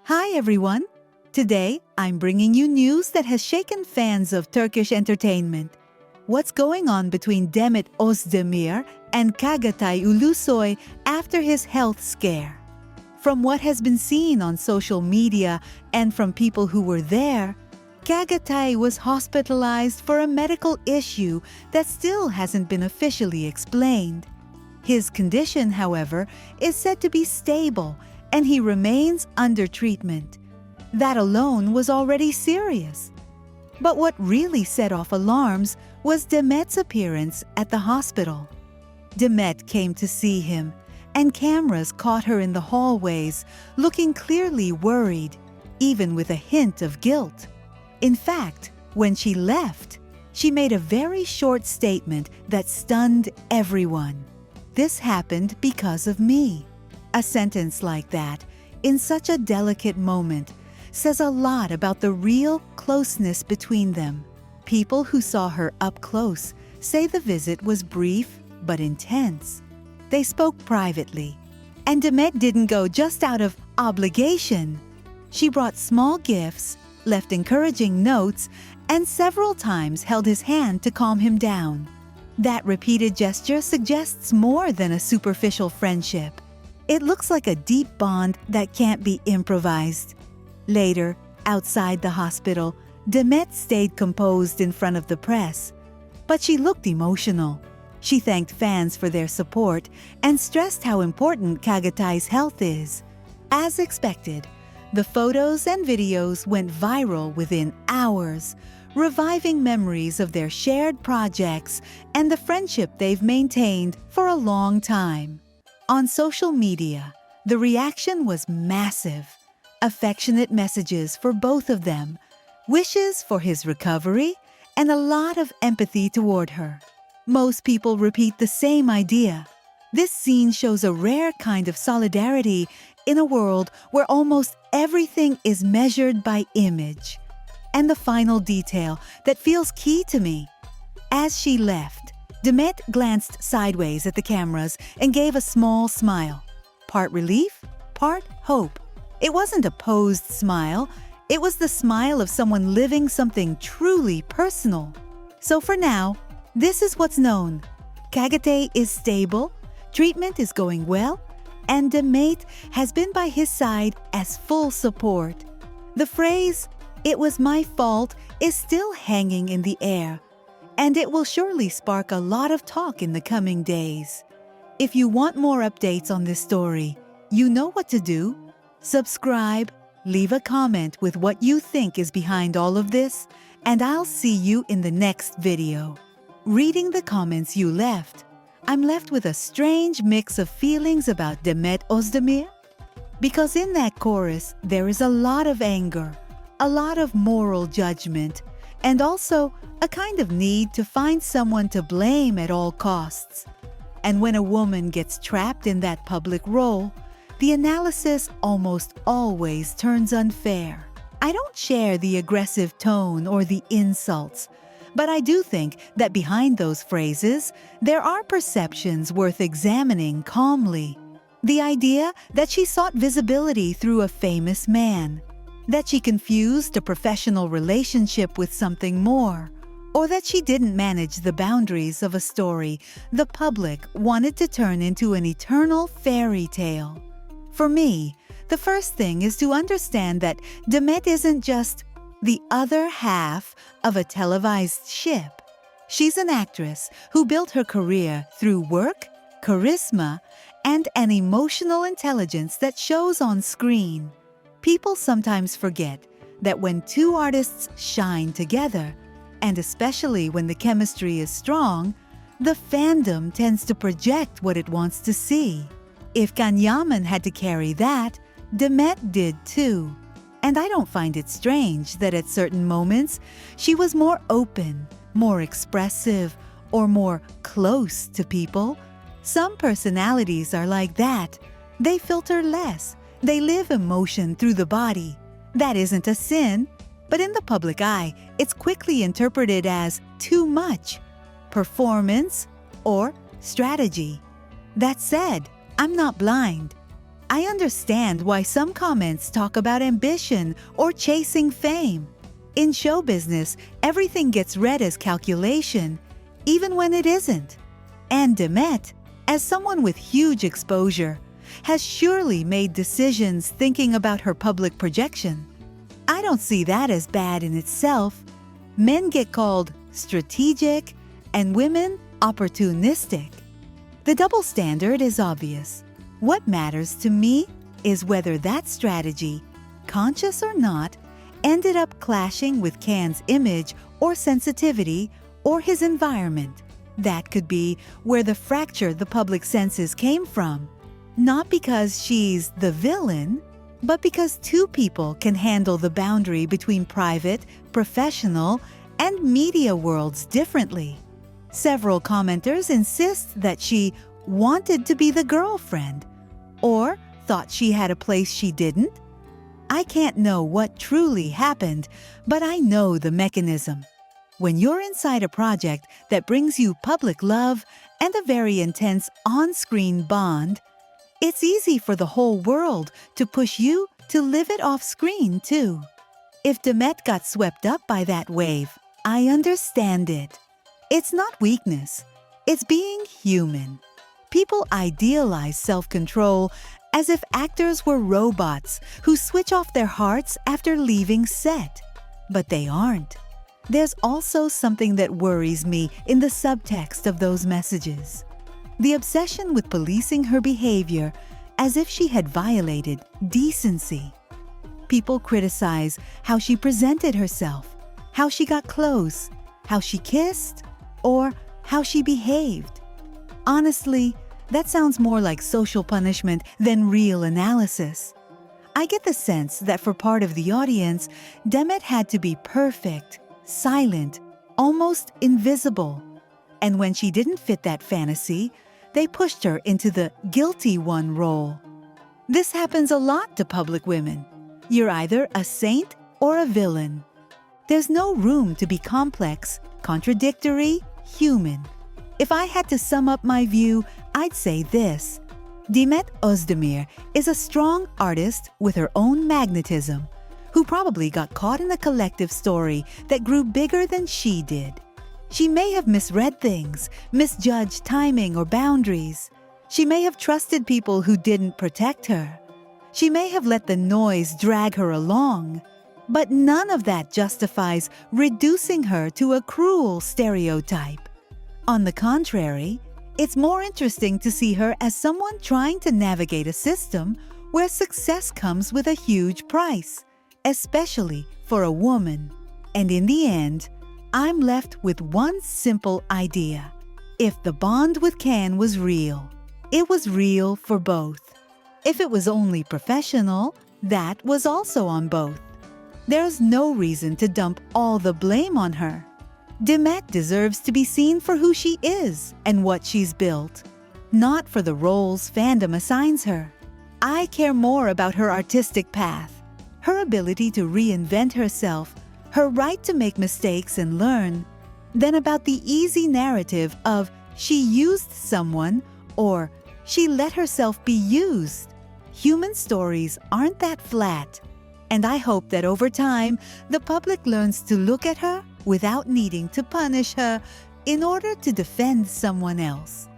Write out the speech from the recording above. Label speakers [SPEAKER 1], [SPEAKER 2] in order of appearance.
[SPEAKER 1] Hi everyone! Today, I'm bringing you news that has shaken fans of Turkish entertainment. What's going on between Demet Özdemir and Çağatay Ulusoy after his health scare? From what has been seen on social media and from people who were there, Çağatay was hospitalized for a medical issue that still hasn't been officially explained. His condition, however, is said to be stable and he remains under treatment. That alone was already serious. But what really set off alarms was Demet's appearance at the hospital. Demet came to see him, and cameras caught her in the hallways, looking clearly worried, even with a hint of guilt. In fact, when she left, she made a very short statement that stunned everyone. "This happened because of me." A sentence like that, in such a delicate moment, says a lot about the real closeness between them. People who saw her up close say the visit was brief but intense. They spoke privately. And Demet didn't go just out of obligation. She brought small gifts, left encouraging notes, and several times held his hand to calm him down. That repeated gesture suggests more than a superficial friendship. It looks like a deep bond that can't be improvised. Later, outside the hospital, Demet stayed composed in front of the press. But she looked emotional. She thanked fans for their support and stressed how important Çağatay's health is. As expected, the photos and videos went viral within hours, reviving memories of their shared projects and the friendship they've maintained for a long time. On social media, the reaction was massive. Affectionate messages for both of them, wishes for his recovery, and a lot of empathy toward her. Most people repeat the same idea. This scene shows a rare kind of solidarity in a world where almost everything is measured by image. And the final detail that feels key to me. As she left, Demet glanced sideways at the cameras and gave a small smile. Part relief, part hope. It wasn't a posed smile. It was the smile of someone living something truly personal. So for now, this is what's known. Çağatay is stable, treatment is going well, and Demet has been by his side as full support. The phrase, "It was my fault," is still hanging in the air, and it will surely spark a lot of talk in the coming days. If you want more updates on this story, you know what to do. Subscribe, leave a comment with what you think is behind all of this, and I'll see you in the next video. Reading the comments you left, I'm left with a strange mix of feelings about Demet Özdemir. Because in that chorus, there is a lot of anger, a lot of moral judgment, and also a kind of need to find someone to blame at all costs. And when a woman gets trapped in that public role, the analysis almost always turns unfair. I don't share the aggressive tone or the insults, but I do think that behind those phrases, there are perceptions worth examining calmly. The idea that she sought visibility through a famous man, that she confused a professional relationship with something more, or that she didn't manage the boundaries of a story the public wanted to turn into an eternal fairy tale. For me, the first thing is to understand that Demet isn't just the other half of a televised ship. She's an actress who built her career through work, charisma, and an emotional intelligence that shows on screen. People sometimes forget that when two artists shine together, and especially when the chemistry is strong, the fandom tends to project what it wants to see. If Can Yaman had to carry that, Demet did too. And I don't find it strange that at certain moments she was more open, more expressive, or more close to people. Some personalities are like that. They filter less. They live emotion through the body. That isn't a sin, but in the public eye, it's quickly interpreted as too much, performance, or strategy. That said, I'm not blind. I understand why some comments talk about ambition or chasing fame. In show business, everything gets read as calculation, even when it isn't. And Demet, as someone with huge exposure, has surely made decisions thinking about her public projection. I don't see that as bad in itself. Men get called strategic and women opportunistic. The double standard is obvious. What matters to me is whether that strategy, conscious or not, ended up clashing with Can's image or sensitivity or his environment. That could be where the fracture the public senses came from. Not because she's the villain, but because two people can handle the boundary between private, professional, and media worlds differently. Several commenters insist that she wanted to be the girlfriend or thought she had a place she didn't. I can't know what truly happened, but I know the mechanism. When you're inside a project that brings you public love and a very intense on-screen bond, it's easy for the whole world to push you to live it off-screen too. If Demet got swept up by that wave, I understand it. It's not weakness. It's being human. People idealize self-control as if actors were robots who switch off their hearts after leaving set. But they aren't. There's also something that worries me in the subtext of those messages. The obsession with policing her behavior as if she had violated decency. People criticize how she presented herself, how she got close, how she kissed, or how she behaved. Honestly, that sounds more like social punishment than real analysis. I get the sense that for part of the audience, Demet had to be perfect, silent, almost invisible. And when she didn't fit that fantasy, they pushed her into the guilty one role. This happens a lot to public women. You're either a saint or a villain. There's no room to be complex, contradictory, human. If I had to sum up my view, I'd say this. Demet Özdemir is a strong artist with her own magnetism, who probably got caught in a collective story that grew bigger than she did. She may have misread things, misjudged timing or boundaries. She may have trusted people who didn't protect her. She may have let the noise drag her along. But none of that justifies reducing her to a cruel stereotype. On the contrary, it's more interesting to see her as someone trying to navigate a system where success comes with a huge price, especially for a woman. And in the end, I'm left with one simple idea. If the bond with Can was real, it was real for both. If it was only professional, that was also on both. There's no reason to dump all the blame on her. Demet deserves to be seen for who she is and what she's built, not for the roles fandom assigns her. I care more about her artistic path, her ability to reinvent herself, her right to make mistakes and learn, than about the easy narrative of she used someone or she let herself be used. Human stories aren't that flat. And I hope that over time, the public learns to look at her without needing to punish her in order to defend someone else.